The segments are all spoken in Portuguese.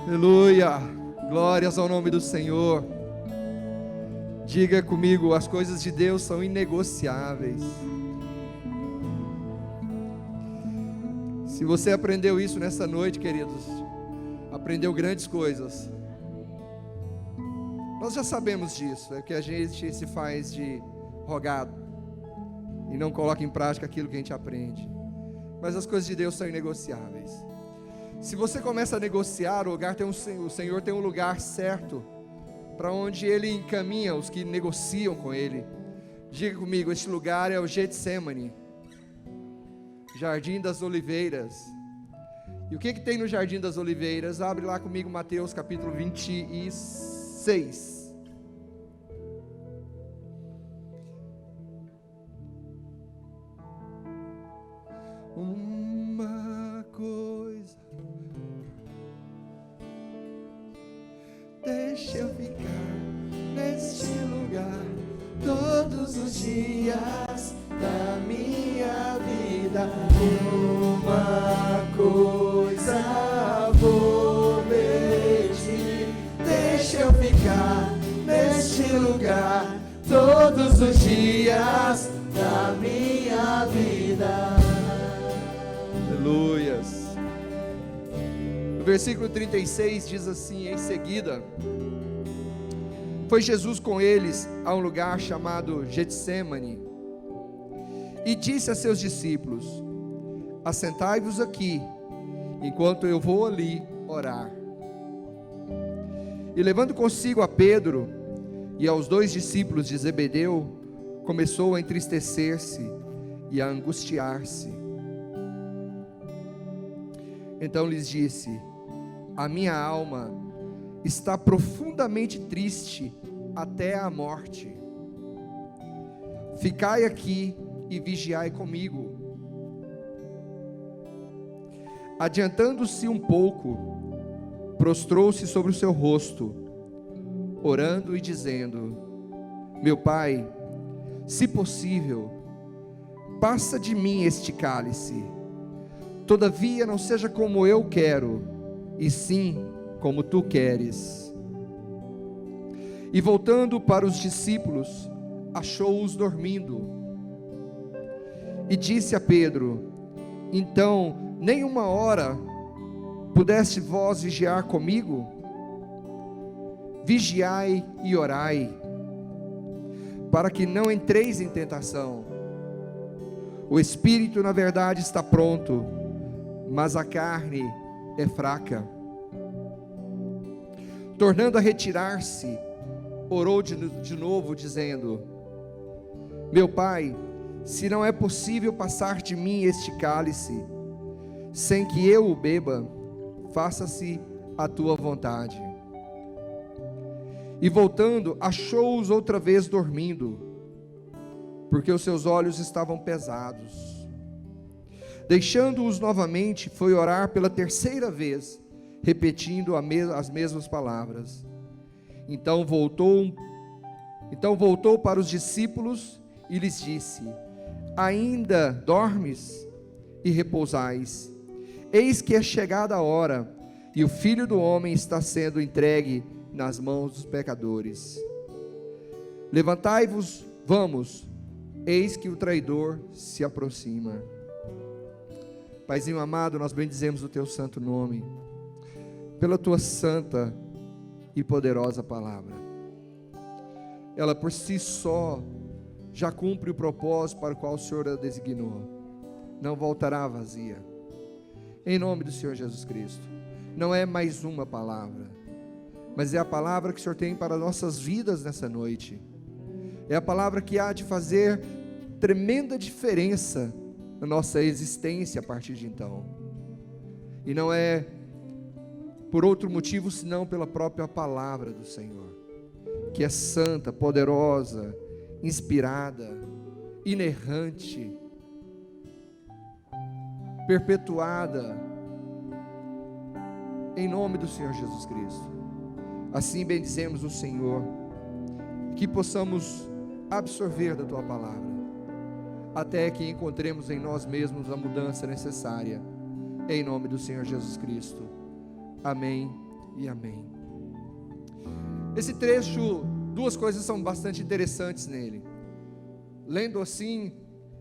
Aleluia, glórias ao nome do Senhor. Diga comigo, as coisas de Deus são inegociáveis. Se você aprendeu isso nessa noite, queridos, aprendeu grandes coisas. Nós já sabemos disso, é que a gente se faz de rogado e não coloca em prática aquilo que a gente aprende. Mas as coisas de Deus são inegociáveis. Se você começa a negociar, o Senhor tem um lugar certo para onde Ele encaminha os que negociam com Ele. Diga comigo, este lugar é o Getsemane, Jardim das Oliveiras. E o que tem no Jardim das Oliveiras? Abre lá comigo Mateus capítulo 26. Uma coisa deixa eu ficar neste lugar todos os dias da minha vida. Uma coisa vou pedir, deixa eu ficar neste lugar todos os dias da minha vida. Aleluias. O versículo 36 diz assim: em seguida, foi Jesus com eles a um lugar chamado Getsemane, e disse a seus discípulos: assentai-vos aqui, enquanto eu vou ali orar. E levando consigo a Pedro e aos 2 discípulos de Zebedeu, começou a entristecer-se e a angustiar-se. Então lhes disse: a minha alma está profundamente triste até a morte. Ficai aqui e vigiai comigo. Adiantando-se um pouco, prostrou-se sobre o seu rosto, orando e dizendo: meu Pai, se possível, passa de mim este cálice. Todavia não seja como eu quero, e sim como tu queres. E voltando para os discípulos, achou-os dormindo. E disse a Pedro: então, nem uma hora pudeste vós vigiar comigo? Vigiai e orai, para que não entreis em tentação. O espírito, na verdade, está pronto, mas a carne é fraca. Tornando a retirar-se, orou de novo, dizendo: meu Pai, se não é possível passar de mim este cálice, sem que eu o beba, faça-se a tua vontade. E voltando, achou-os outra vez dormindo, porque os seus olhos estavam pesados. Deixando-os novamente, foi orar pela terceira vez, repetindo as mesmas palavras. Então voltou para os discípulos e lhes disse: ainda dormes e repousais? Eis que é chegada a hora, e o Filho do Homem está sendo entregue nas mãos dos pecadores. Levantai-vos, vamos, eis que o traidor se aproxima. Paizinho amado, nós bendizemos o teu santo nome, pela tua santa e poderosa palavra. Ela por si só já cumpre o propósito para o qual o Senhor a designou. Não voltará vazia. Em nome do Senhor Jesus Cristo. Não é mais uma palavra, mas é a palavra que o Senhor tem para nossas vidas nessa noite. É a palavra que há de fazer tremenda diferença na nossa existência a partir de então. E não é por outro motivo senão pela própria palavra do Senhor, que é santa, poderosa, inspirada, inerrante, perpetuada, em nome do Senhor Jesus Cristo. Assim bendizemos o Senhor, que possamos absorver da tua palavra, até que encontremos em nós mesmos a mudança necessária, em nome do Senhor Jesus Cristo. Amém e amém. Esse trecho, duas coisas são bastante interessantes nele. Lendo assim,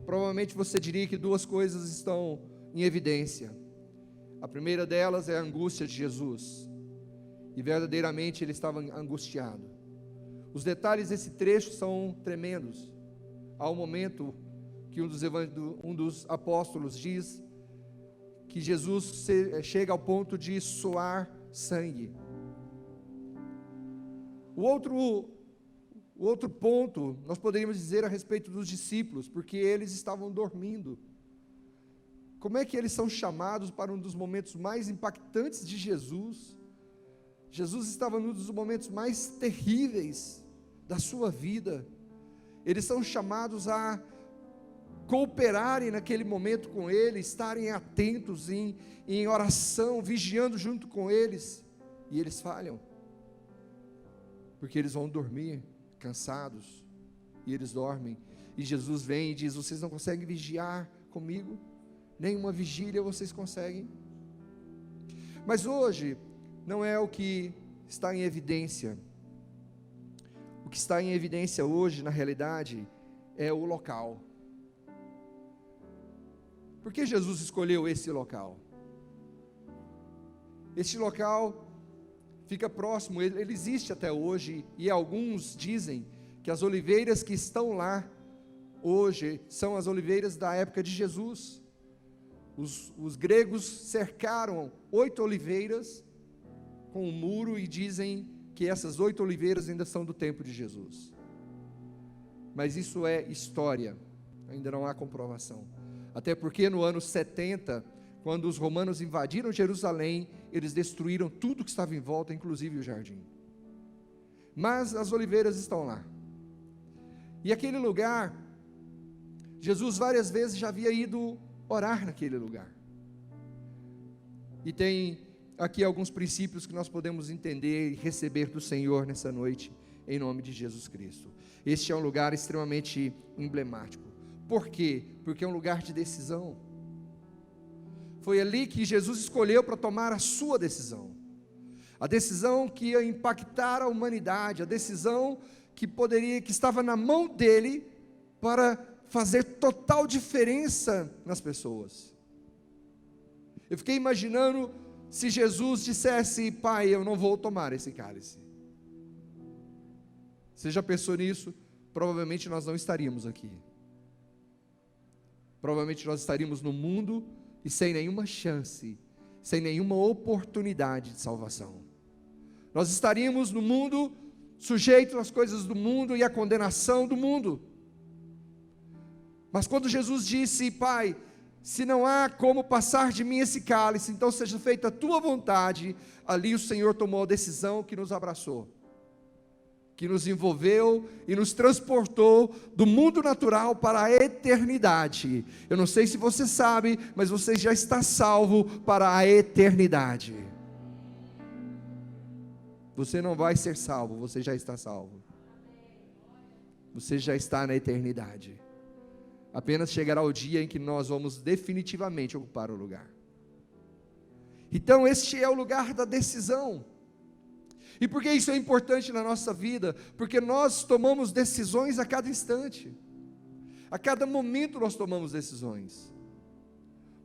provavelmente você diria que duas coisas estão em evidência. A primeira delas é a angústia de Jesus, e verdadeiramente ele estava angustiado. Os detalhes desse trecho são tremendos. Há um momento que um dos apóstolos diz que Jesus chega ao ponto de suar sangue. O outro ponto, nós poderíamos dizer a respeito dos discípulos, porque eles estavam dormindo. Como é que eles são chamados para um dos momentos mais impactantes de Jesus? Jesus estava num dos momentos mais terríveis da sua vida. Eles são chamados a cooperarem naquele momento com Ele, estarem atentos em oração, vigiando junto com eles, e eles falham, porque eles vão dormir cansados, e eles dormem, e Jesus vem e diz: vocês não conseguem vigiar comigo? Nenhuma vigília vocês conseguem? Mas hoje, não é o que está em evidência. O que está em evidência hoje, na realidade, é o local. Por que Jesus escolheu esse local? Este local fica próximo, ele existe até hoje, e alguns dizem que as oliveiras que estão lá hoje são as oliveiras da época de Jesus. Os gregos cercaram 8 oliveiras com um muro e dizem que essas 8 oliveiras ainda são do tempo de Jesus. Mas isso é história, ainda não há comprovação. Até porque no ano 70, quando os romanos invadiram Jerusalém, eles destruíram tudo que estava em volta, inclusive o jardim. Mas as oliveiras estão lá. E aquele lugar, Jesus várias vezes já havia ido orar naquele lugar. E tem aqui alguns princípios que nós podemos entender e receber do Senhor nessa noite, em nome de Jesus Cristo. Este é um lugar extremamente emblemático. Por quê? Porque é um lugar de decisão. Foi ali que Jesus escolheu para tomar a sua decisão. A decisão que ia impactar a humanidade, a decisão que estava na mão dele para fazer total diferença nas pessoas. Eu fiquei imaginando se Jesus dissesse: Pai, eu não vou tomar esse cálice. Você já pensou nisso? Provavelmente nós não estaríamos aqui. Provavelmente nós estaríamos no mundo e sem nenhuma chance, sem nenhuma oportunidade de salvação. Nós estaríamos no mundo, sujeitos às coisas do mundo e à condenação do mundo. Mas quando Jesus disse: Pai, se não há como passar de mim esse cálice, então seja feita a tua vontade, ali o Senhor tomou a decisão que nos abraçou, que nos envolveu e nos transportou do mundo natural para a eternidade. Eu não sei se você sabe, mas você já está salvo para a eternidade. Você não vai ser salvo, você já está salvo. Você já está na eternidade. Apenas chegará o dia em que nós vamos definitivamente ocupar o lugar. Então este é o lugar da decisão. E por que isso é importante na nossa vida? Porque nós tomamos decisões a cada instante. A cada momento nós tomamos decisões.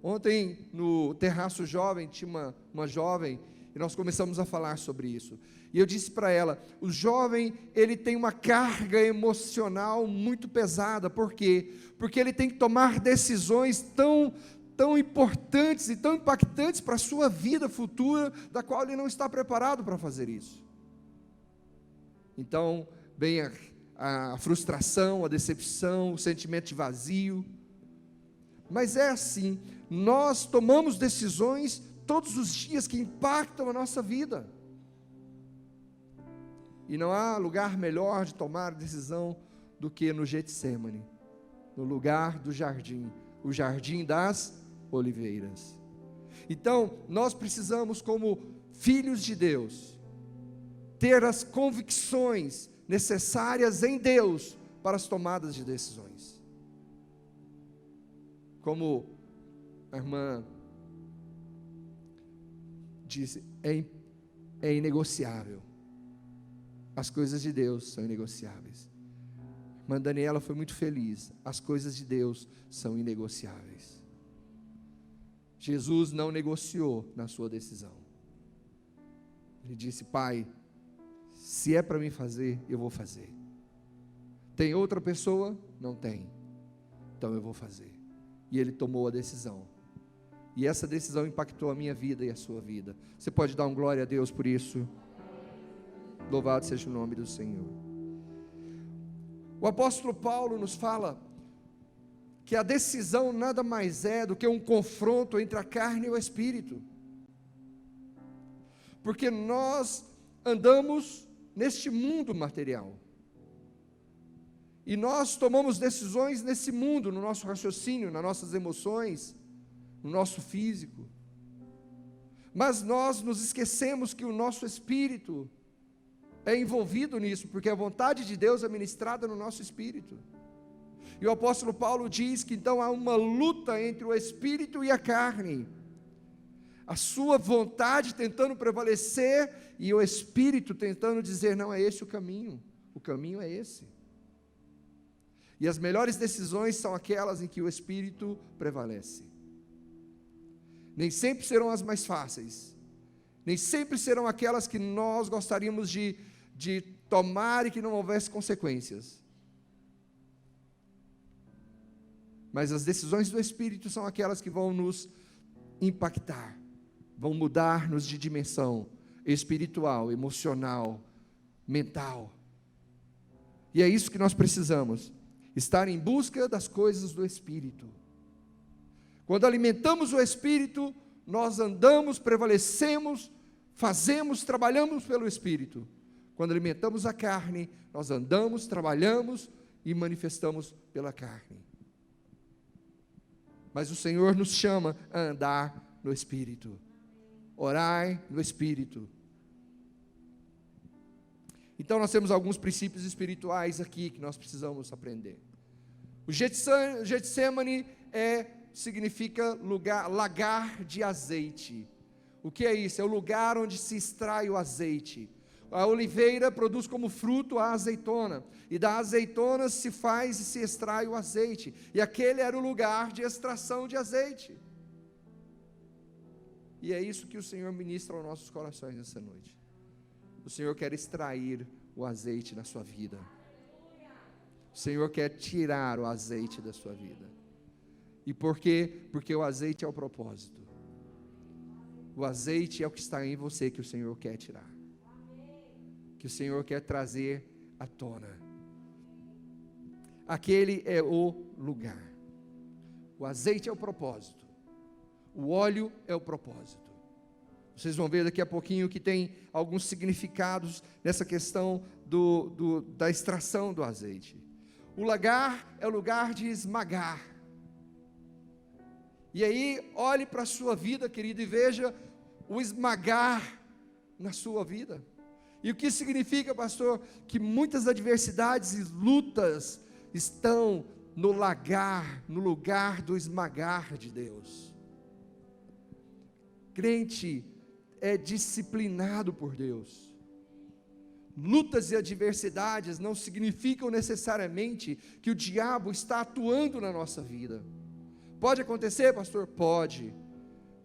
Ontem no terraço jovem, tinha uma jovem, e nós começamos a falar sobre isso. E eu disse para ela: o jovem, ele tem uma carga emocional muito pesada. Por quê? Porque ele tem que tomar decisões tão importantes e tão impactantes para a sua vida futura, da qual ele não está preparado para fazer isso. Então, vem a frustração, a decepção, o sentimento de vazio. Mas é assim, nós tomamos decisões todos os dias que impactam a nossa vida. E não há lugar melhor de tomar decisão do que no Getsêmani, no lugar do jardim, o jardim das oliveiras. Então, nós precisamos, como filhos de Deus, ter as convicções necessárias em Deus para as tomadas de decisões. Como a irmã disse, é inegociável. As coisas de Deus são inegociáveis. Mas Daniela foi muito feliz. As coisas de Deus são inegociáveis. Jesus não negociou na sua decisão. Ele disse: Pai, se é para mim fazer, eu vou fazer. Tem outra pessoa? Não tem. Então eu vou fazer. E ele tomou a decisão. E essa decisão impactou a minha vida e a sua vida. Você pode dar um glória a Deus por isso? Louvado seja o nome do Senhor. O apóstolo Paulo nos fala que a decisão nada mais é do que um confronto entre a carne e o espírito. Porque nós andamos neste mundo material. E nós tomamos decisões nesse mundo, no nosso raciocínio, nas nossas emoções, no nosso físico. Mas nós nos esquecemos que o nosso espírito é envolvido nisso, porque a vontade de Deus é ministrada no nosso espírito. E o apóstolo Paulo diz que então há uma luta entre o espírito e a carne. A sua vontade tentando prevalecer e o espírito tentando dizer: não é esse o caminho é esse. E as melhores decisões são aquelas em que o espírito prevalece. Nem sempre serão as mais fáceis, nem sempre serão aquelas que nós gostaríamos de tomar e que não houvesse consequências. Mas as decisões do Espírito são aquelas que vão nos impactar, vão mudar-nos de dimensão espiritual, emocional, mental. E é isso que nós precisamos, estar em busca das coisas do Espírito. Quando alimentamos o Espírito, nós andamos, prevalecemos, fazemos, trabalhamos pelo Espírito. Quando alimentamos a carne, nós andamos, trabalhamos e manifestamos pela carne. Mas o Senhor nos chama a andar no Espírito. Orai no Espírito. Então nós temos alguns princípios espirituais aqui que nós precisamos aprender. O Getsemane significa lagar de azeite. O que é isso? É o lugar onde se extrai o azeite. A oliveira produz como fruto a azeitona, e da azeitona se faz e se extrai o azeite, e aquele era o lugar de extração de azeite. E é isso que o Senhor ministra aos nossos corações nessa noite. O Senhor quer extrair o azeite na sua vida. O Senhor quer tirar o azeite da sua vida. E por quê? Porque o azeite é o propósito. O azeite é o que está em você que o Senhor quer tirar, que o Senhor quer trazer à tona. Aquele é o lugar. O azeite é o propósito. O óleo é o propósito. Vocês vão ver daqui a pouquinho que tem alguns significados nessa questão da extração do azeite. O lagar é o lugar de esmagar. E aí, olhe para a sua vida, querido, e veja o esmagar na sua vida. E o que significa, pastor? Que muitas adversidades e lutas estão no lugar do esmagar de Deus. Crente é disciplinado por Deus. Lutas e adversidades não significam necessariamente que o diabo está atuando na nossa vida. Pode acontecer, pastor? Pode,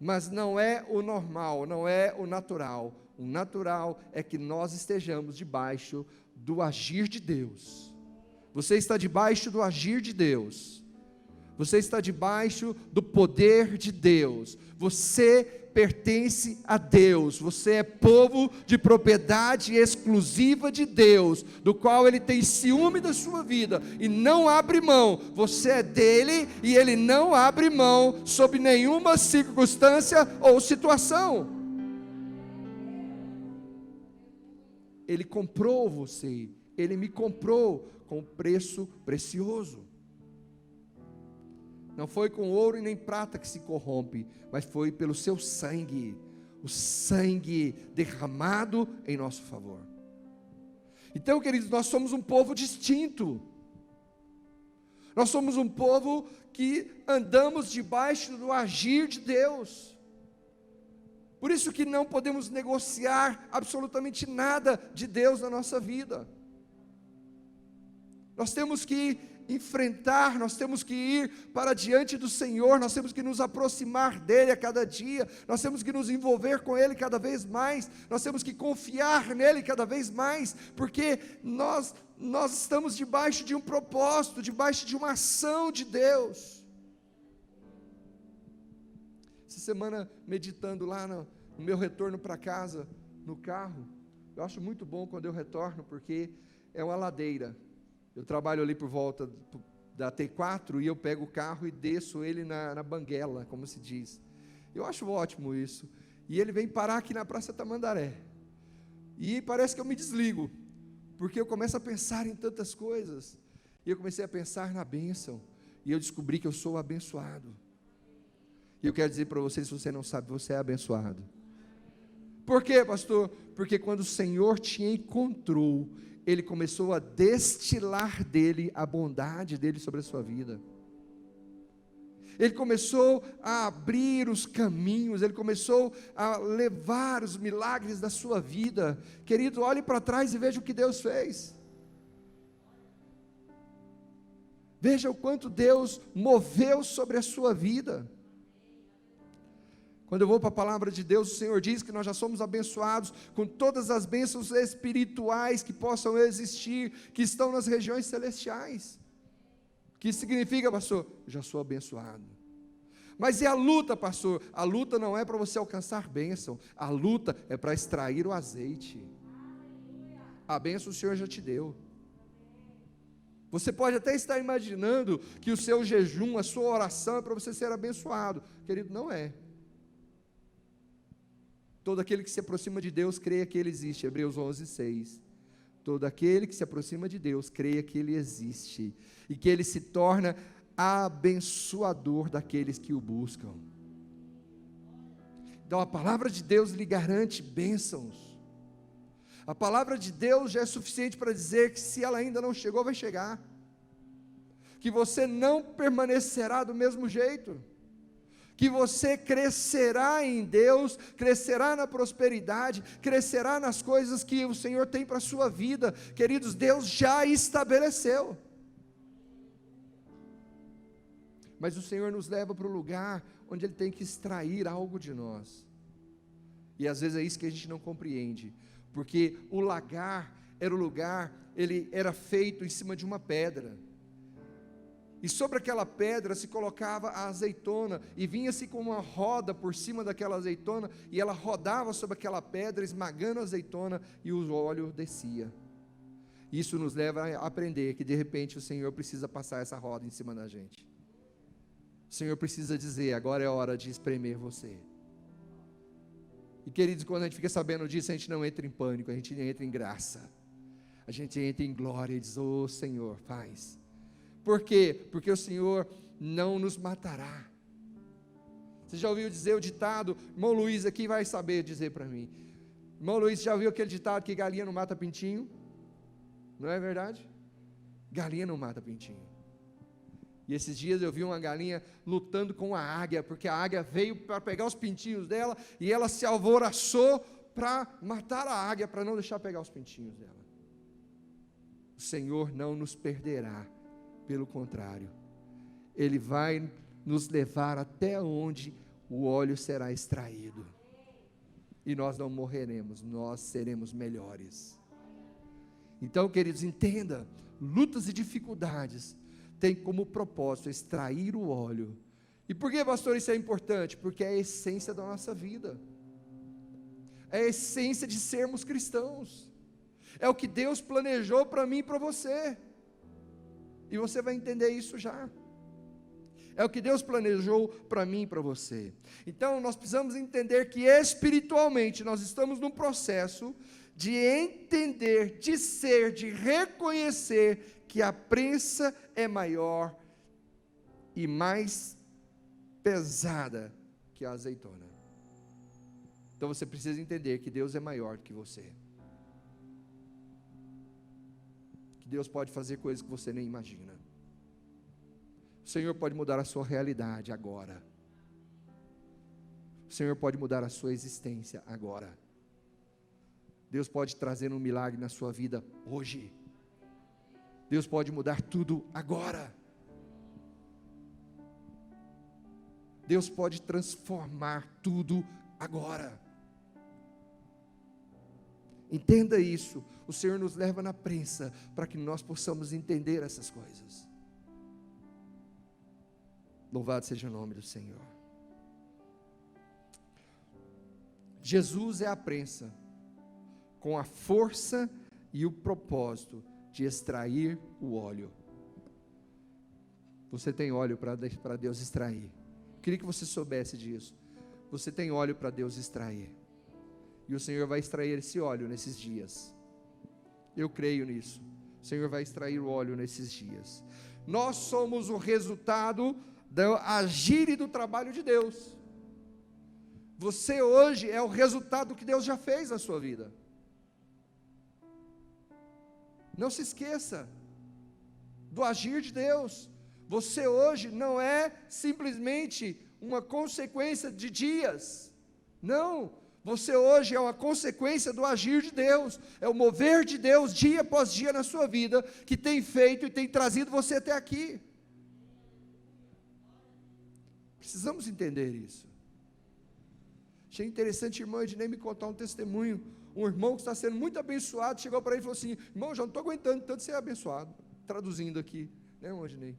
mas não é o normal, não é o natural. O natural é que nós estejamos debaixo do agir de Deus. Você está debaixo do agir de Deus. Você está debaixo do poder de Deus. Você pertence a Deus. Você é povo de propriedade exclusiva de Deus, do qual Ele tem ciúme da sua vida e não abre mão. Você é dele e Ele não abre mão sob nenhuma circunstância ou situação. Ele comprou você, Ele me comprou com um preço precioso. Não foi com ouro e nem prata que se corrompe, mas foi pelo seu sangue, o sangue derramado em nosso favor. Então, queridos, nós somos um povo distinto. Nós somos um povo que andamos debaixo do agir de Deus. Por Por isso que não podemos negociar absolutamente nada de Deus na nossa vida. Nós temos que enfrentar, nós temos que ir para diante do Senhor, nós temos que nos aproximar dEle a cada dia, nós temos que nos envolver com Ele cada vez mais, nós temos que confiar nele cada vez mais, porque nós estamos debaixo de um propósito, debaixo de uma ação de Deus. Essa semana, meditando lá no meu retorno para casa, no carro, eu acho muito bom quando eu retorno, porque é uma ladeira. Eu trabalho ali por volta da T4 e eu pego o carro e desço ele na banguela, como se diz. Eu acho ótimo isso. E ele vem parar aqui na Praça Tamandaré. E parece que eu me desligo, porque eu começo a pensar em tantas coisas. E eu comecei a pensar na bênção. E eu descobri que eu sou abençoado. E eu quero dizer para você, se você não sabe, você é abençoado. Por quê, pastor? Porque quando o Senhor te encontrou, Ele começou a destilar dele a bondade dele sobre a sua vida. Ele começou a abrir os caminhos, Ele começou a levar os milagres da sua vida. Querido, olhe para trás e veja o que Deus fez. Veja o quanto Deus moveu sobre a sua vida. Quando eu vou para a palavra de Deus, o Senhor diz que nós já somos abençoados com todas as bênçãos espirituais que possam existir, que estão nas regiões celestiais. O que significa, pastor? Eu já sou abençoado. Mas e a luta, pastor? A luta não é para você alcançar bênção, a luta é para extrair o azeite. A bênção o Senhor já te deu. Você pode até estar imaginando que o seu jejum, a sua oração é para você ser abençoado. Querido, não é. Todo aquele que se aproxima de Deus, creia que Ele existe, Hebreus 11:6. Todo aquele que se aproxima de Deus, creia que Ele existe, e que Ele se torna abençoador daqueles que o buscam. Então a palavra de Deus lhe garante bênçãos. A palavra de Deus já é suficiente para dizer que se ela ainda não chegou, vai chegar. Que você não permanecerá do mesmo jeito. Que você crescerá em Deus, crescerá na prosperidade, crescerá nas coisas que o Senhor tem para a sua vida. Queridos, Deus já estabeleceu. Mas o Senhor nos leva para o lugar onde Ele tem que extrair algo de nós. E às vezes é isso que a gente não compreende, porque o lagar era o lugar, ele era feito em cima de uma pedra. E sobre aquela pedra se colocava a azeitona, e vinha-se com uma roda por cima daquela azeitona, e ela rodava sobre aquela pedra, esmagando a azeitona, e o óleo descia. Isso nos leva a aprender que de repente o Senhor precisa passar essa roda em cima da gente. O Senhor precisa dizer, agora é hora de espremer você. E queridos, quando a gente fica sabendo disso, a gente não entra em pânico, a gente entra em graça. A gente entra em glória e diz, ô Senhor, faz. Por quê? Porque o Senhor não nos matará. Você já ouviu dizer o ditado? Irmão Luiz aqui vai saber dizer para mim. Irmão Luiz, já ouviu aquele ditado que galinha não mata pintinho? Não é verdade? Galinha não mata pintinho. E esses dias eu vi uma galinha lutando com a águia, porque a águia veio para pegar os pintinhos dela, e ela se alvoroçou para matar a águia, para não deixar pegar os pintinhos dela. O Senhor não nos perderá. Pelo contrário, Ele vai nos levar até onde o óleo será extraído, e nós não morreremos, nós seremos melhores. Então, queridos, entenda, lutas e dificuldades têm como propósito extrair o óleo. E por que, pastor, isso é importante? Porque é a essência da nossa vida, é a essência de sermos cristãos, é o que Deus planejou para mim e para você. E você vai entender isso já. É o que Deus planejou para mim e para você. Então nós precisamos entender que espiritualmente nós estamos num processo de entender, de ser, de reconhecer que a prensa é maior e mais pesada que a azeitona. Então você precisa entender que Deus é maior que você. Deus pode fazer coisas que você nem imagina. O Senhor pode mudar a sua realidade agora. O o Senhor pode mudar a sua existência agora. Deus pode trazer um milagre na sua vida hoje. Deus pode mudar tudo agora. Deus pode transformar tudo agora. Entenda isso. O Senhor nos leva na prensa para que nós possamos entender essas coisas. Louvado seja o nome do Senhor. Jesus é a prensa, com a força e o propósito de extrair o óleo. Você tem óleo para Deus extrair. Queria que você soubesse disso. Você tem óleo para Deus extrair. E o Senhor vai extrair esse óleo nesses dias. Eu creio nisso. O Senhor vai extrair o óleo nesses dias. Nós somos o resultado do agir e do trabalho de Deus. Você hoje é o resultado que Deus já fez na sua vida. Não se esqueça do agir de Deus. Você hoje não é simplesmente uma consequência de dias. Não. Você hoje é uma consequência do agir de Deus, é o mover de Deus dia após dia na sua vida, que tem feito e tem trazido você até aqui. Precisamos entender isso. Achei interessante, irmã Ednei me contar um testemunho. Um irmão que está sendo muito abençoado, chegou para ele e falou assim: irmão, já não estou aguentando tanto ser abençoado. Traduzindo aqui, né, irmão Ednei?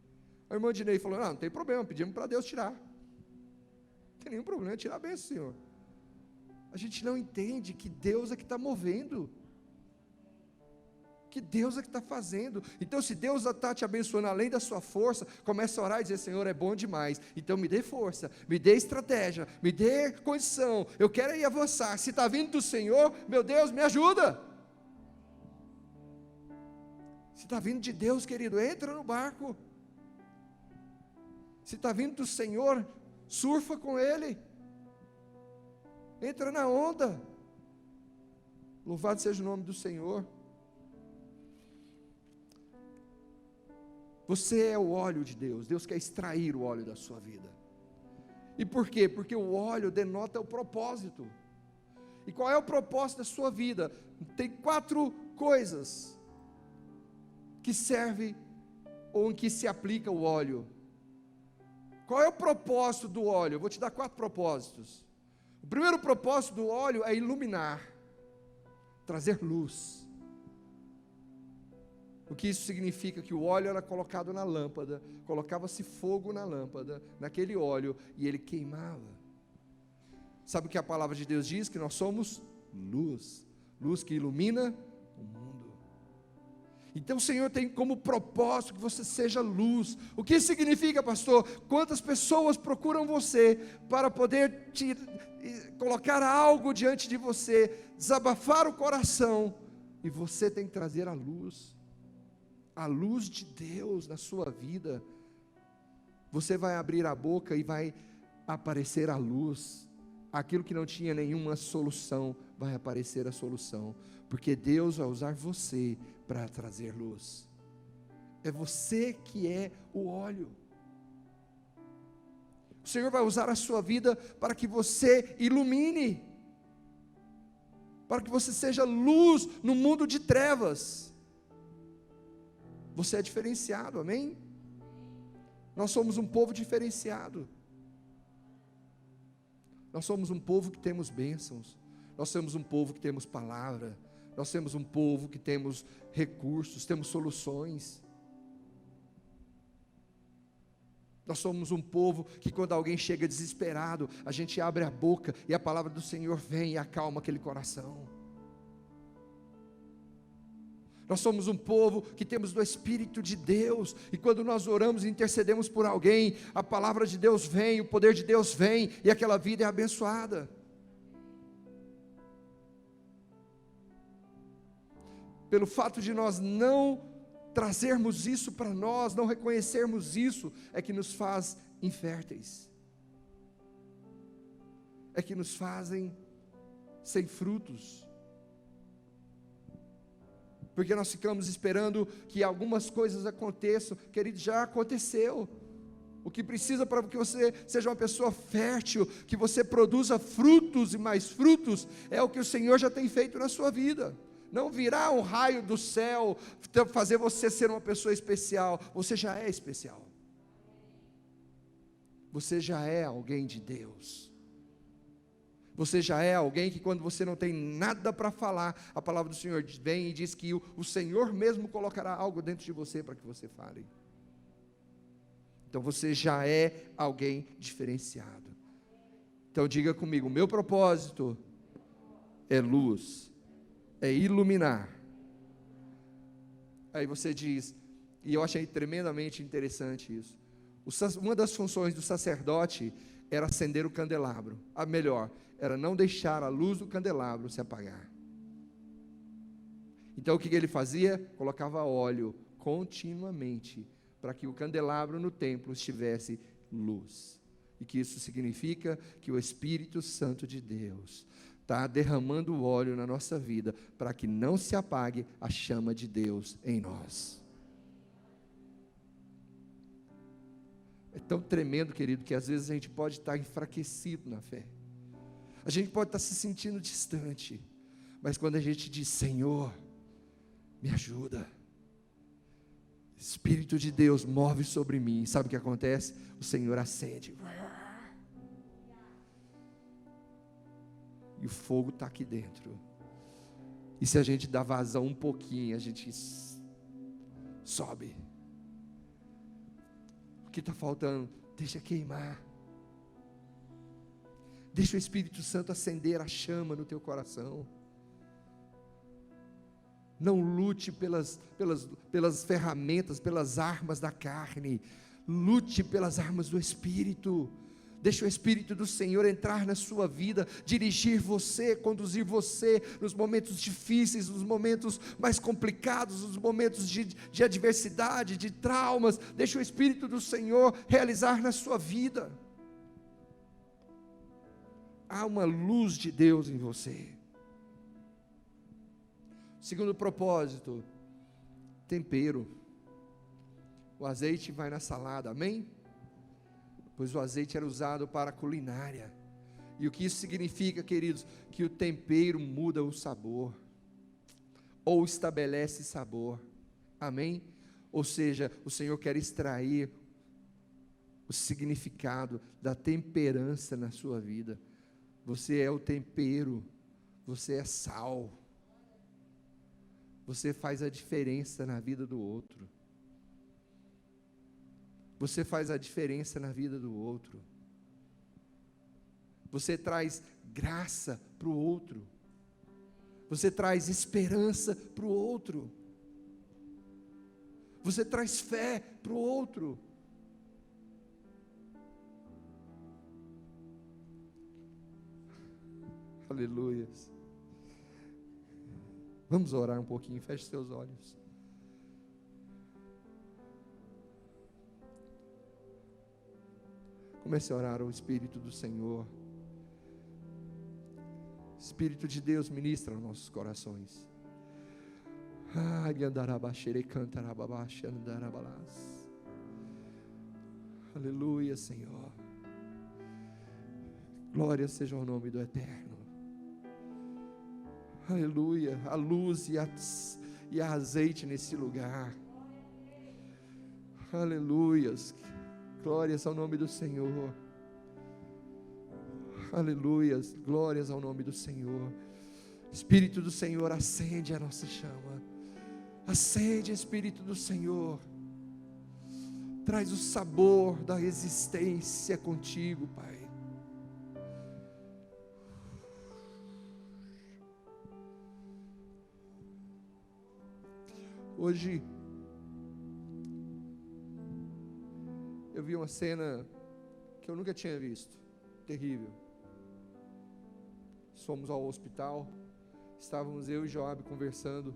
A irmã Ednei falou: não tem problema, pedimos para Deus tirar. Não tem nenhum problema, tirar a bênção, Senhor. A gente não entende que Deus é que está movendo, que Deus é que está fazendo. Então, se Deus está te abençoando além da sua força, começa a orar e dizer: Senhor, é bom demais, então me dê força, me dê estratégia, me dê condição, eu quero ir avançar. Se está vindo do Senhor, meu Deus, me ajuda. Se está vindo de Deus, querido, entra no barco. Se está vindo do Senhor, surfa com Ele. Entra na onda. Louvado seja o nome do Senhor. Você é o óleo de Deus. Deus quer extrair o óleo da sua vida. E por quê? Porque o óleo denota o propósito. E qual é o propósito da sua vida? Tem 4 coisas que serve ou em que se aplica o óleo. Qual é o propósito do óleo? Eu vou te dar 4 propósitos. O primeiro propósito do óleo é iluminar, trazer luz. O que isso significa? Que o óleo era colocado na lâmpada, colocava-se fogo na lâmpada, naquele óleo, e ele queimava. Sabe o que a palavra de Deus diz? Que nós somos luz, luz que ilumina o mundo. Então o Senhor tem como propósito que você seja luz. O que significa, pastor? Quantas pessoas procuram você para poder te colocar algo diante de você, desabafar o coração, e você tem que trazer a luz de Deus na sua vida. Você vai abrir a boca e vai aparecer a luz. Aquilo que não tinha nenhuma solução, vai aparecer a solução, porque Deus vai usar você para trazer luz. É você que é o óleo. O Senhor vai usar a sua vida para que você ilumine, para que você seja luz no mundo de trevas. Você é diferenciado, amém? Nós somos um povo diferenciado. Nós somos um povo que temos bênçãos. Nós somos um povo que temos palavra. Nós somos um povo que temos recursos, temos soluções. Nós somos um povo que quando alguém chega desesperado, a gente abre a boca e a palavra do Senhor vem e acalma aquele coração. Nós somos um povo que temos do Espírito de Deus, e quando nós oramos e intercedemos por alguém, a palavra de Deus vem, o poder de Deus vem, e aquela vida é abençoada. Pelo fato de nós não trazermos isso para nós, não reconhecermos isso, é que nos faz inférteis, é que nos fazem sem frutos, porque nós ficamos esperando que algumas coisas aconteçam. Querido, já aconteceu. O que precisa para que você seja uma pessoa fértil, que você produza frutos e mais frutos, é o que o Senhor já tem feito na sua vida. Não virá um raio do céu, fazer você ser uma pessoa especial. Você já é especial. Você já é alguém de Deus. Você já é alguém que, quando você não tem nada para falar, a palavra do Senhor vem e diz que o Senhor mesmo colocará algo dentro de você para que você fale. Então você já é alguém diferenciado. Então diga comigo: o meu propósito é luz, é iluminar. Aí você diz, e eu achei tremendamente interessante isso, uma das funções do sacerdote era acender o candelabro, a melhor, era não deixar a luz do candelabro se apagar. Então o que ele fazia? Colocava óleo continuamente, para que o candelabro no templo estivesse luz. E que isso significa que o Espírito Santo de Deus está derramando o óleo na nossa vida, para que não se apague a chama de Deus em nós. É tão tremendo, querido, que às vezes a gente pode estar enfraquecido na fé. A gente pode estar se sentindo distante. Mas quando a gente diz: Senhor, me ajuda, Espírito de Deus move sobre mim. Sabe o que acontece? O Senhor acende. E o fogo está aqui dentro. E se a gente dá vazão um pouquinho, a gente sobe. O que está faltando? Deixa queimar. Deixa o Espírito Santo acender a chama no teu coração. Não lute pelas ferramentas, pelas armas da carne. Lute pelas armas do Espírito. Deixa o Espírito do Senhor entrar na sua vida, dirigir você, conduzir você nos momentos difíceis, nos momentos mais complicados, nos momentos de adversidade, de traumas. Deixa o Espírito do Senhor realizar na sua vida. Há uma luz de Deus em você. Segundo propósito, tempero. O azeite vai na salada, amém? Pois o azeite era usado para a culinária. E o que isso significa, queridos? Que o tempero muda o sabor, ou estabelece sabor, amém? Ou seja, o Senhor quer extrair o significado da temperança na sua vida. Você é o tempero, você é sal. Você faz a diferença na vida do outro. Você faz a diferença na vida do outro. Você traz graça para o outro. Você traz esperança para o outro. Você traz fé para o outro. Aleluia. Vamos orar um pouquinho, feche seus olhos. Comece a orar ao Espírito do Senhor. Espírito de Deus, ministra nos nossos corações. Aleluia, Senhor. Glória seja o nome do Eterno. Aleluia, a luz e a azeite nesse lugar. Aleluias, glórias ao nome do Senhor. Aleluias, glórias ao nome do Senhor. Espírito do Senhor, acende a nossa chama. Acende, Espírito do Senhor. Traz o sabor da existência contigo, Pai. Hoje eu vi uma cena que eu nunca tinha visto, terrível. Fomos ao hospital, estávamos eu e Joab conversando,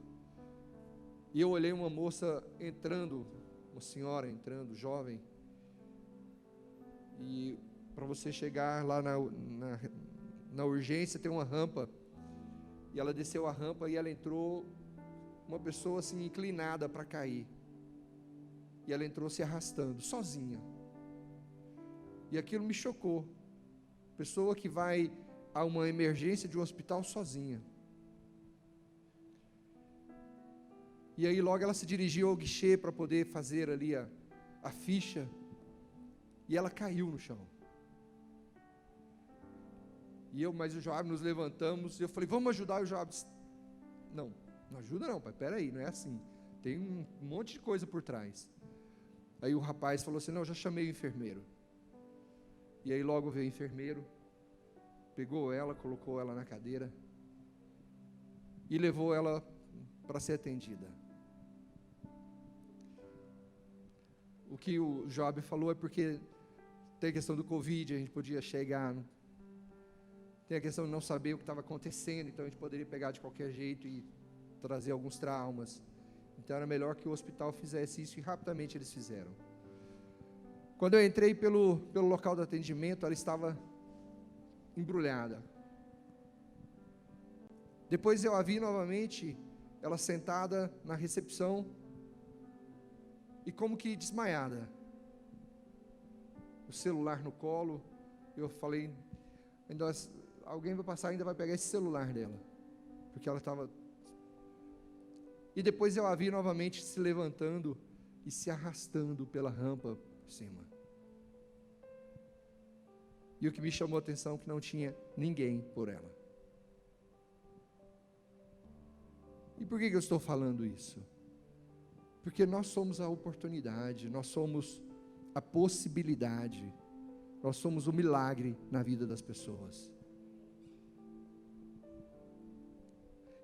e eu olhei uma moça entrando, uma senhora entrando, jovem, e para você chegar lá na urgência tem uma rampa, e ela desceu a rampa e ela entrou, uma pessoa assim inclinada para cair, e ela entrou se arrastando, sozinha. E aquilo me chocou. Pessoa que vai a uma emergência de um hospital sozinha. E aí logo ela se dirigiu ao guichê para poder fazer ali a ficha. E ela caiu no chão. E mais o Joab nos levantamos. E eu falei, vamos ajudar. E o Joab disse, não ajuda não, pai, peraí, não é assim. Tem um monte de coisa por trás. Aí o rapaz falou assim, não, eu já chamei o enfermeiro. E aí logo veio o enfermeiro, pegou ela, colocou ela na cadeira e levou ela para ser atendida. O que o Joab falou é porque tem a questão do Covid, a gente podia chegar, tem a questão de não saber o que estava acontecendo, então a gente poderia pegar de qualquer jeito e trazer alguns traumas. Então era melhor que o hospital fizesse isso, e rapidamente eles fizeram. Quando eu entrei pelo local do atendimento, ela estava embrulhada. Depois eu a vi novamente, ela sentada na recepção, e como que desmaiada. O celular no colo, eu falei, alguém vai passar, ainda vai pegar esse celular dela, porque ela estava... E depois eu a vi novamente se levantando e se arrastando pela rampa por cima. E o que me chamou a atenção é que não tinha ninguém por ela. E por que eu estou falando isso? Porque nós somos a oportunidade, nós somos a possibilidade, nós somos o milagre na vida das pessoas.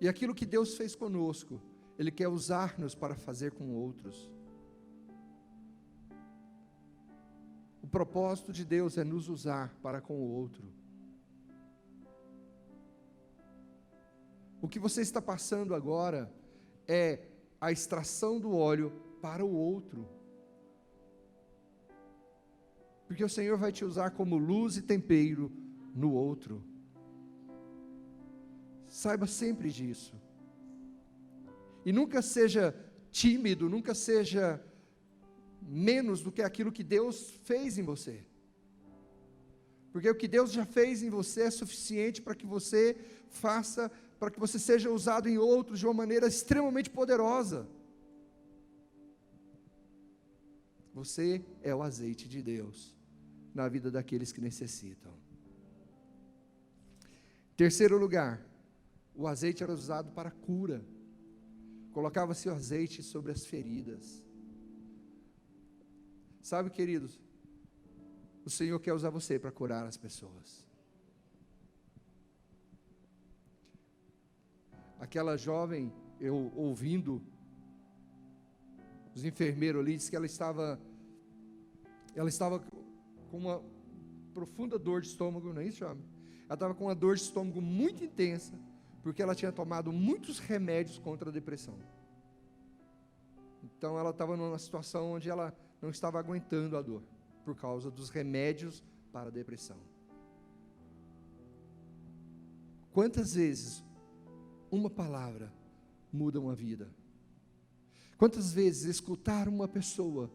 E aquilo que Deus fez conosco, Ele quer usar-nos para fazer com outros. O propósito de Deus é nos usar para com o outro. O que você está passando agora é a extração do óleo para o outro. Porque o Senhor vai te usar como luz e tempero no outro. Saiba sempre disso. E nunca seja tímido, nunca seja menos do que aquilo que Deus fez em você. Porque o que Deus já fez em você é suficiente para que você faça, para que você seja usado em outros de uma maneira extremamente poderosa. Você é o azeite de Deus na vida daqueles que necessitam. Terceiro lugar, o azeite era usado para cura. Colocava-se o azeite sobre as feridas. Sabe, queridos, o Senhor quer usar você para curar as pessoas. Aquela jovem, eu ouvindo, os enfermeiros ali, disse que ela estava com uma profunda dor de estômago, não é isso, jovem? Ela estava com uma dor de estômago muito intensa, porque ela tinha tomado muitos remédios contra a depressão. Então ela estava numa situação onde ela não estava aguentando a dor, por causa dos remédios para a depressão. Quantas vezes uma palavra muda uma vida? Quantas vezes escutar uma pessoa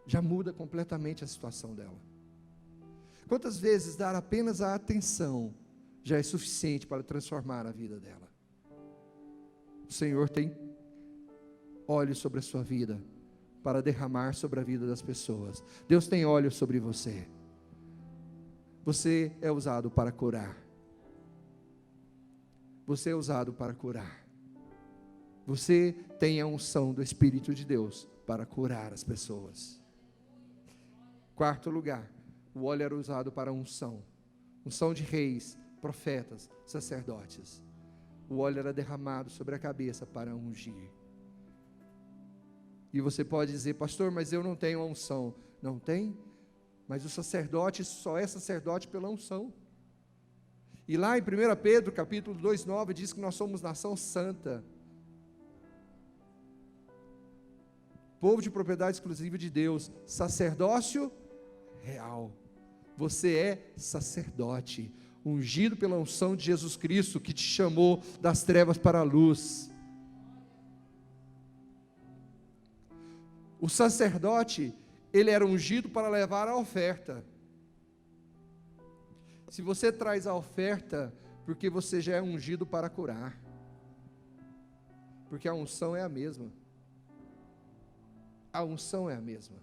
já muda completamente a situação dela? Quantas vezes dar apenas a atenção já é suficiente para transformar a vida dela? O Senhor tem olhos sobre a sua vida para derramar sobre a vida das pessoas. Deus tem olhos sobre você. Você é usado para curar. Você é usado para curar. Você tem a unção do Espírito de Deus para curar as pessoas. Quarto lugar, o óleo era usado para unção. Unção de reis, profetas, sacerdotes. O óleo era derramado sobre a cabeça para ungir. E você pode dizer, pastor, mas eu não tenho a unção. Não tem? Mas o sacerdote só é sacerdote pela unção. E lá em 1 Pedro, capítulo 2:9, diz que nós somos nação santa. Povo de propriedade exclusiva de Deus, sacerdócio real. Você é sacerdote, ungido pela unção de Jesus Cristo, que te chamou das trevas para a luz. O sacerdote, ele era ungido para levar a oferta. Se você traz a oferta, porque você já é ungido para curar, porque a unção é a mesma. A unção é a mesma.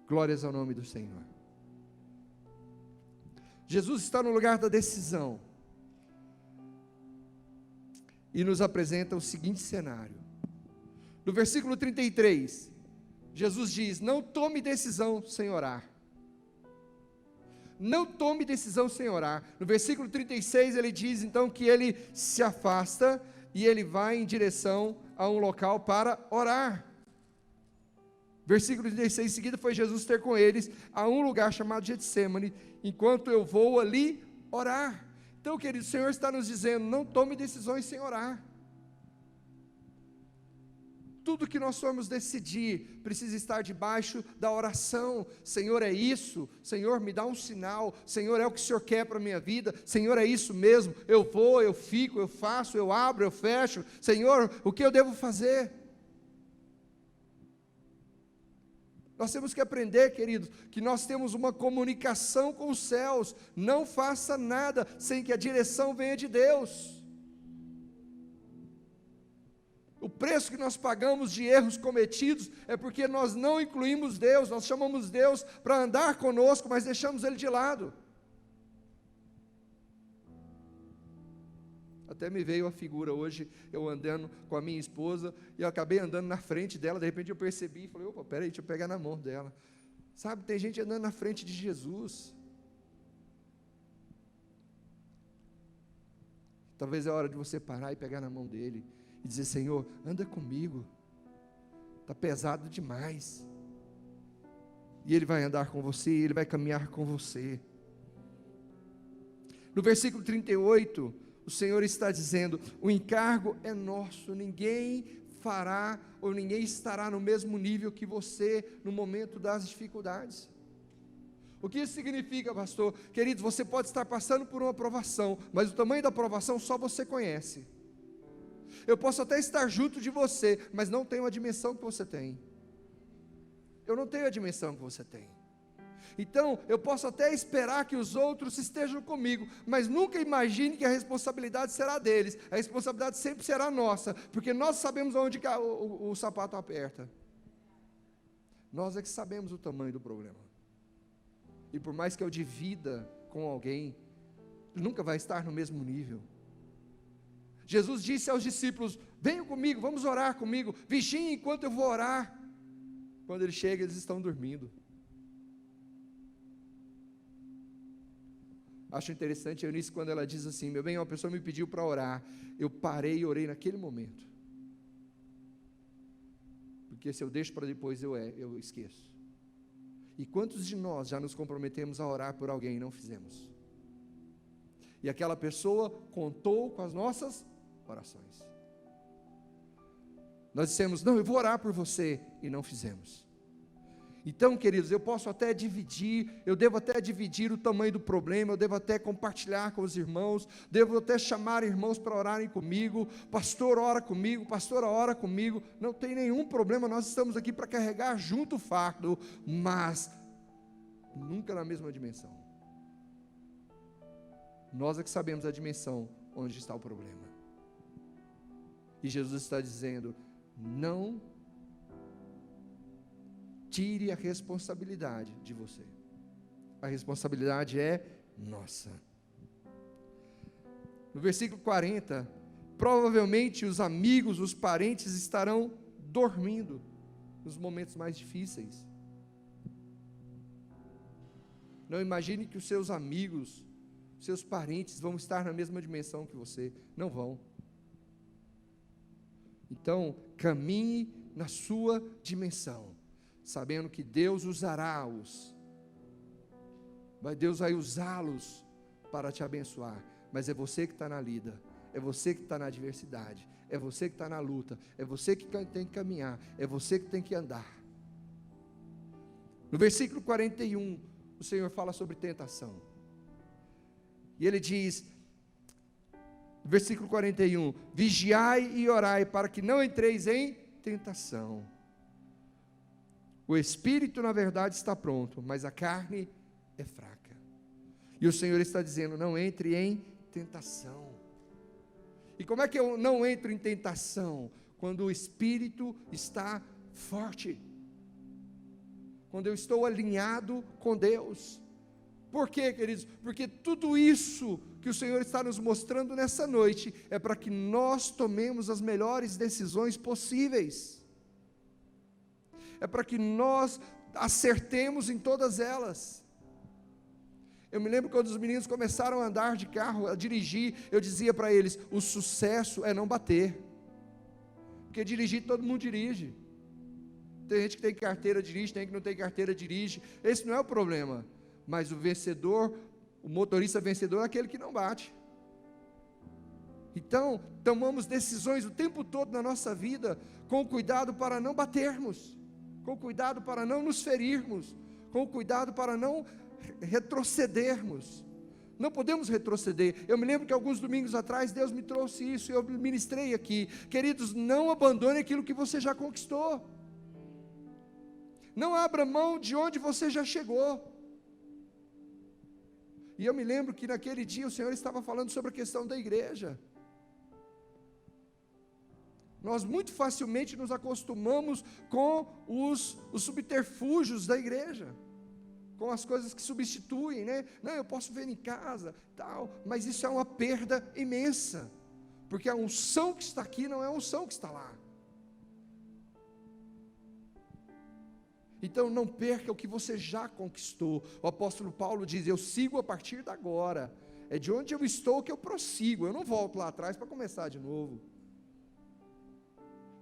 Glórias ao nome do Senhor. Jesus está no lugar da decisão e nos apresenta o seguinte cenário. No versículo 33, Jesus diz: não tome decisão sem orar. Não tome decisão sem orar. No versículo 36 ele diz então que ele se afasta e ele vai em direção a um local para orar. Versículo 36 em seguida foi Jesus ter com eles a um lugar chamado Getsêmani, enquanto eu vou ali orar. Então, querido, o Senhor está nos dizendo: não tome decisões sem orar. Tudo que nós formos decidir precisa estar debaixo da oração. Senhor, é isso. Senhor, me dá um sinal. Senhor, é o que o Senhor quer para a minha vida. Senhor, é isso mesmo. Eu vou, eu fico, eu faço, eu abro, eu fecho. Senhor, o que eu devo fazer? Nós temos que aprender, queridos, que nós temos uma comunicação com os céus. Não faça nada sem que a direção venha de Deus. O preço que nós pagamos de erros cometidos é porque nós não incluímos Deus, nós chamamos Deus para andar conosco, mas deixamos Ele de lado. Até me veio a figura hoje, eu andando com a minha esposa, e eu acabei andando na frente dela, de repente eu percebi, e falei: opa, peraí, deixa eu pegar na mão dela. Sabe, tem gente andando na frente de Jesus. Talvez é hora de você parar e pegar na mão dele, e dizer: Senhor, anda comigo, está pesado demais, e Ele vai andar com você, Ele vai caminhar com você. No versículo 38, o Senhor está dizendo: o encargo é nosso, ninguém fará, ou ninguém estará no mesmo nível que você, no momento das dificuldades. O que isso significa, pastor? Queridos, você pode estar passando por uma provação, mas o tamanho da provação só você conhece. Eu posso até estar junto de você, mas não tenho a dimensão que você tem. Eu não tenho a dimensão que você tem. Então, eu posso até esperar que os outros estejam comigo, mas nunca imagine que a responsabilidade será deles. A responsabilidade sempre será nossa, porque nós sabemos onde o sapato aperta. Nós é que sabemos o tamanho do problema. E por mais que eu divida com alguém, nunca vai estar no mesmo nível. Jesus disse aos discípulos: venham comigo, vamos orar comigo, vigiem enquanto eu vou orar. Quando ele chega, eles estão dormindo. Acho interessante a Eunice quando ela diz assim: meu bem, uma pessoa me pediu para orar, eu parei e orei naquele momento, porque se eu deixo para depois eu esqueço. E quantos de nós já nos comprometemos a orar por alguém e não fizemos? E aquela pessoa contou com as nossas orações. Nós dissemos: não, eu vou orar por você, e não fizemos. Então, queridos, eu posso até dividir, eu devo até dividir o tamanho do problema, eu devo até compartilhar com os irmãos, devo até chamar irmãos para orarem comigo, pastor ora comigo, pastora ora comigo, não tem nenhum problema, nós estamos aqui para carregar junto o fardo, mas nunca na mesma dimensão. Nós é que sabemos a dimensão onde está o problema. E Jesus está dizendo: não tire a responsabilidade de você. A responsabilidade é nossa. No versículo 40, provavelmente os amigos, os parentes estarão dormindo nos momentos mais difíceis. Não imagine que os seus amigos, seus parentes vão estar na mesma dimensão que você. Não vão. Então, caminhe na sua dimensão, sabendo que Deus usará-os. Deus vai usá-los para te abençoar. Mas é você que está na lida, é você que está na adversidade, é você que está na luta, é você que tem que caminhar, é você que tem que andar. No versículo 41, o Senhor fala sobre tentação. E Ele diz, versículo 41, vigiai e orai para que não entreis em tentação. O espírito, na verdade, está pronto, mas a carne é fraca. E o Senhor está dizendo: não entre em tentação. E como é que eu não entro em tentação? Quando o espírito está forte, quando eu estou alinhado com Deus. Por quê, queridos? Porque tudo isso que o Senhor está nos mostrando nessa noite é para que nós tomemos as melhores decisões possíveis, é para que nós acertemos em todas elas. Eu me lembro quando os meninos começaram a andar de carro, a dirigir, eu dizia para eles: o sucesso é não bater, porque dirigir todo mundo dirige. Tem gente que tem carteira, dirige, tem que não tem carteira, dirige. Esse não é o problema. Mas o vencedor, o motorista vencedor é aquele que não bate. Então, tomamos decisões o tempo todo na nossa vida, com cuidado para não batermos, com cuidado para não nos ferirmos, com cuidado para não retrocedermos. Não podemos retroceder. Eu me lembro que alguns domingos atrás Deus me trouxe isso, e eu ministrei aqui: queridos, não abandone aquilo que você já conquistou, não abra mão de onde você já chegou. E eu me lembro que naquele dia o Senhor estava falando sobre a questão da igreja. Nós muito facilmente nos acostumamos com os subterfúgios da igreja, com as coisas que substituem, né? Não, eu posso ver em casa, tal, mas isso é uma perda imensa, porque a unção que está aqui não é a unção que está lá. Então não perca o que você já conquistou. O apóstolo Paulo diz: eu sigo a partir de agora, é de onde eu estou que eu prossigo, eu não volto lá atrás para começar de novo.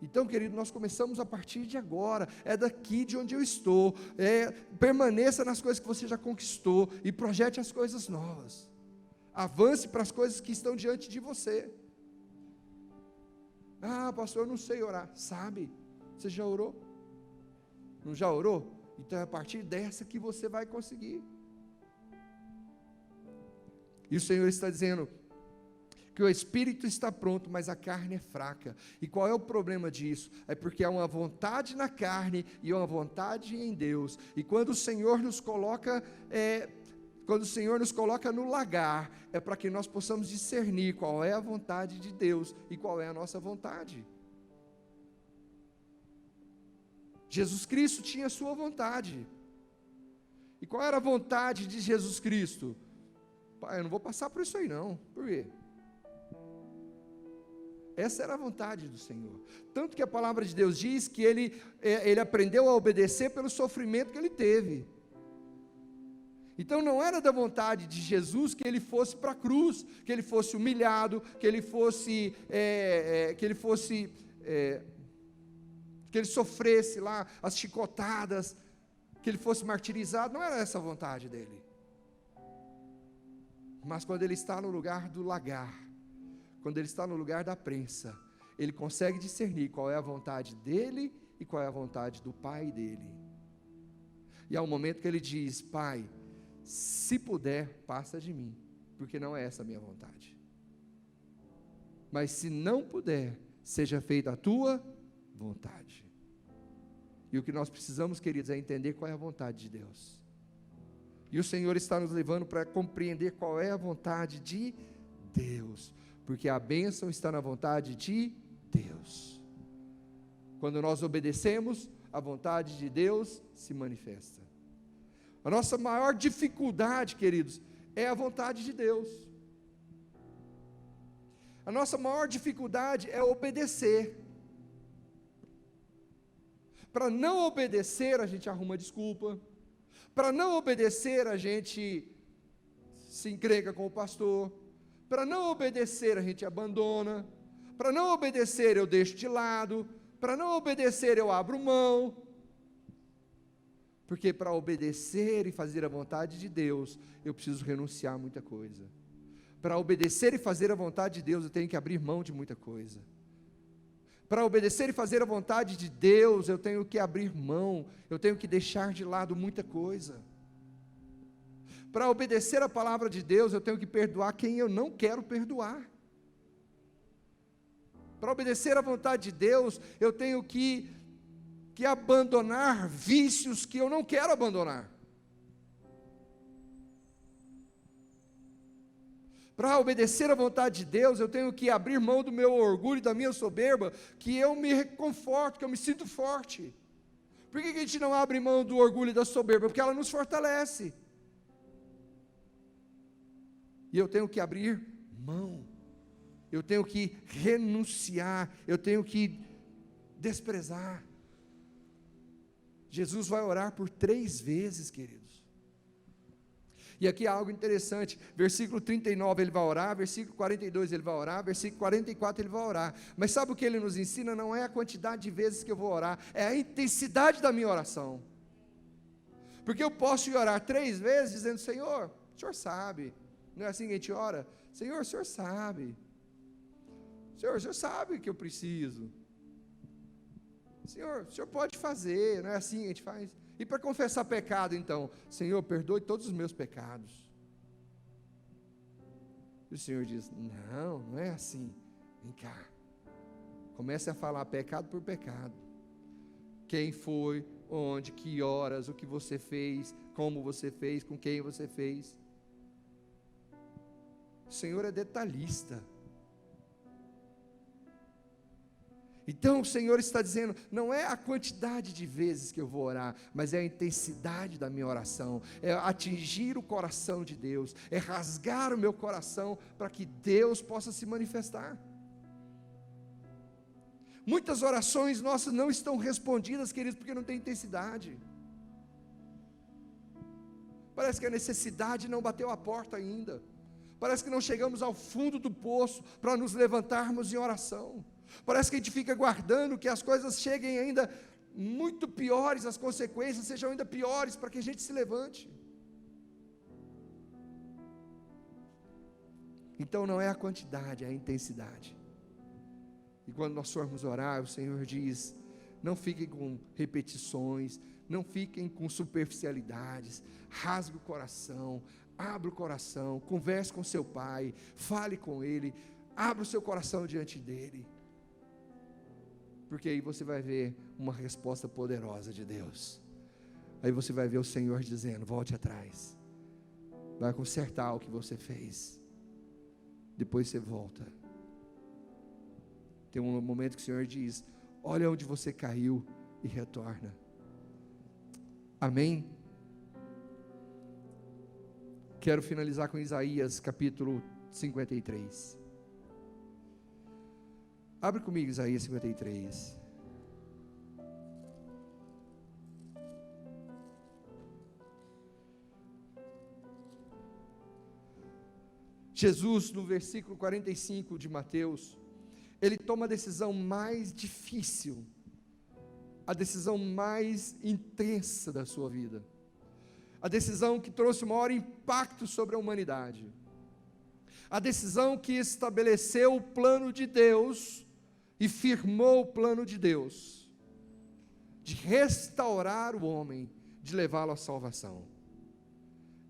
Então, querido, nós começamos a partir de agora, é daqui de onde eu estou, permaneça nas coisas que você já conquistou, e projete as coisas novas, avance para as coisas que estão diante de você. Ah, pastor, eu não sei orar. Sabe, você já orou? Não já orou? Então é a partir dessa que você vai conseguir. E o Senhor está dizendo que o espírito está pronto, mas a carne é fraca. E qual é o problema disso? É porque há uma vontade na carne e uma vontade em Deus. E quando o Senhor nos coloca, no lagar, é para que nós possamos discernir qual é a vontade de Deus e qual é a nossa vontade. Jesus Cristo tinha a sua vontade. E qual era a vontade de Jesus Cristo? Pai, eu não vou passar por isso aí não. Por quê? Essa era a vontade do Senhor. Tanto que a palavra de Deus diz que ele aprendeu a obedecer pelo sofrimento que ele teve. Então não era da vontade de Jesus que ele fosse para a cruz, que ele fosse humilhado, que ele sofresse lá as chicotadas, que ele fosse martirizado. Não era essa a vontade dele. Mas quando ele está no lugar do lagar, quando ele está no lugar da prensa, ele consegue discernir qual é a vontade dele e qual é a vontade do Pai dele. E há um momento que ele diz: Pai, se puder, passa de mim, porque não é essa a minha vontade. Mas se não puder, seja feita a tua vontade. E o que nós precisamos, queridos, é entender qual é a vontade de Deus. E o Senhor está nos levando para compreender qual é a vontade de Deus, porque a bênção está na vontade de Deus. Quando nós obedecemos, a vontade de Deus se manifesta. A nossa maior dificuldade, queridos, é a vontade de Deus. A nossa maior dificuldade é obedecer. Para não obedecer, a gente arruma desculpa. Para não obedecer, a gente se encrenca com o pastor. Para não obedecer, a gente abandona. Para não obedecer, eu deixo de lado. Para não obedecer, eu abro mão. Porque para obedecer e fazer a vontade de Deus, eu preciso renunciar a muita coisa. Para obedecer e fazer a vontade de Deus, eu tenho que abrir mão de muita coisa. Para obedecer e fazer a vontade de Deus, eu tenho que abrir mão, eu tenho que deixar de lado muita coisa. Para obedecer a palavra de Deus, eu tenho que perdoar quem eu não quero perdoar. Para obedecer a vontade de Deus, eu tenho que que abandonar vícios que eu não quero abandonar. Para obedecer à vontade de Deus, eu tenho que abrir mão do meu orgulho, da minha soberba, que eu me reconforto, que eu me sinto forte. Por que a gente não abre mão do orgulho e da soberba? Porque ela nos fortalece. E eu tenho que abrir mão. Eu tenho que renunciar. Eu tenho que desprezar. Jesus vai orar por 3 vezes, queridos. E aqui há algo interessante, versículo 39 ele vai orar, versículo 42 ele vai orar, versículo 44 ele vai orar, mas sabe o que ele nos ensina? Não é a quantidade de vezes que eu vou orar, é a intensidade da minha oração, porque eu posso ir orar 3 vezes dizendo, Senhor, o Senhor sabe, não é assim que a gente ora? Senhor, o Senhor sabe, o Senhor sabe que eu preciso, Senhor, o Senhor pode fazer, não é assim que a gente faz? E para confessar pecado, então, Senhor, perdoe todos os meus pecados. E o Senhor diz, não é assim. Vem cá. Comece a falar pecado por pecado. Quem foi, onde, que horas, o que você fez, como você fez, com quem você fez. O Senhor é detalhista. Então o Senhor está dizendo, não é a quantidade de vezes que eu vou orar, mas é a intensidade da minha oração, é atingir o coração de Deus, é rasgar o meu coração para que Deus possa se manifestar. Muitas orações nossas não estão respondidas, queridos, porque não tem intensidade. Parece que a necessidade não bateu a porta ainda, parece que não chegamos ao fundo do poço para nos levantarmos em oração. Parece que a gente fica guardando que as coisas cheguem ainda muito piores, as consequências sejam ainda piores para que a gente se levante. Então não é a quantidade, é a intensidade. E quando nós formos orar, o Senhor diz, não fiquem com repetições, não fiquem com superficialidades, rasgue o coração, abra o coração, converse com seu pai, fale com ele, abra o seu coração diante dele. Porque aí você vai ver uma resposta poderosa de Deus. Aí você vai ver o Senhor dizendo, volte atrás, vai consertar o que você fez, depois você volta. Tem um momento que o Senhor diz, olha onde você caiu e retorna. Amém? Quero finalizar com Isaías capítulo 53. Abre comigo Isaías 53. Jesus, no versículo 45 de Mateus, ele toma a decisão mais difícil, a decisão mais intensa da sua vida, a decisão que trouxe o maior impacto sobre a humanidade, a decisão que estabeleceu o plano de Deus e firmou o plano de Deus, de restaurar o homem, de levá-lo à salvação.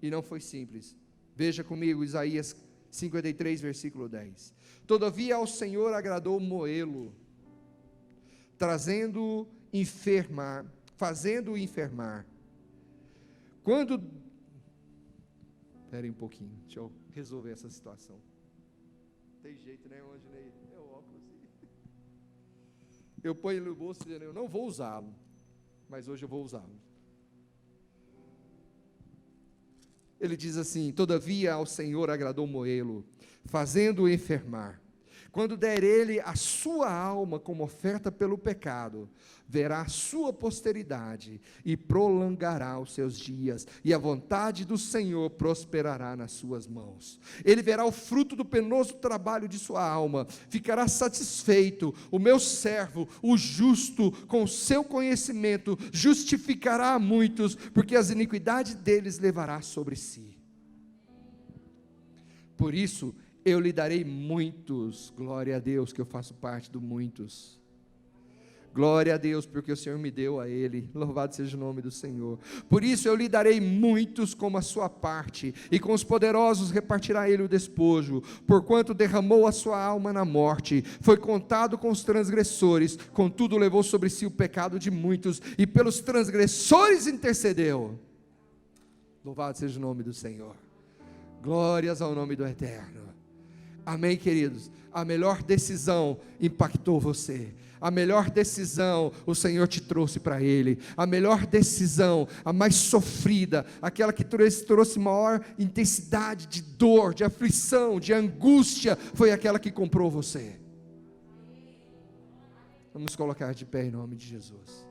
E não foi simples. Veja comigo Isaías 53, versículo 10. Todavia ao Senhor agradou moê-lo, fazendo-o enfermar. Quando... Espera aí um pouquinho, deixa eu resolver essa situação. Tem jeito, né, hoje, né? É o óculos. Eu ponho no bolso dizendo, eu não vou usá-lo, mas hoje eu vou usá-lo. Ele diz assim, todavia ao Senhor agradou moê-lo, fazendo-o enfermar. Quando der ele a sua alma como oferta pelo pecado, verá a sua posteridade e prolongará os seus dias, e a vontade do Senhor prosperará nas suas mãos. Ele verá o fruto do penoso trabalho de sua alma, ficará satisfeito. O meu servo, o justo, com o seu conhecimento, justificará a muitos, porque as iniquidades deles levará sobre si. Por isso, eu lhe darei muitos, glória a Deus que eu faço parte do muitos. Glória a Deus, porque o Senhor me deu a ele. Louvado seja o nome do Senhor. Por isso eu lhe darei muitos como a sua parte, e com os poderosos repartirá ele o despojo. Porquanto derramou a sua alma na morte, foi contado com os transgressores, contudo levou sobre si o pecado de muitos, e pelos transgressores intercedeu. Louvado seja o nome do Senhor. Glórias ao nome do Eterno. Amém, queridos? A melhor decisão impactou você. A melhor decisão o Senhor te trouxe para Ele. A melhor decisão, a mais sofrida, aquela que trouxe maior intensidade de dor, de aflição, de angústia, foi aquela que comprou você. Vamos colocar de pé em nome de Jesus.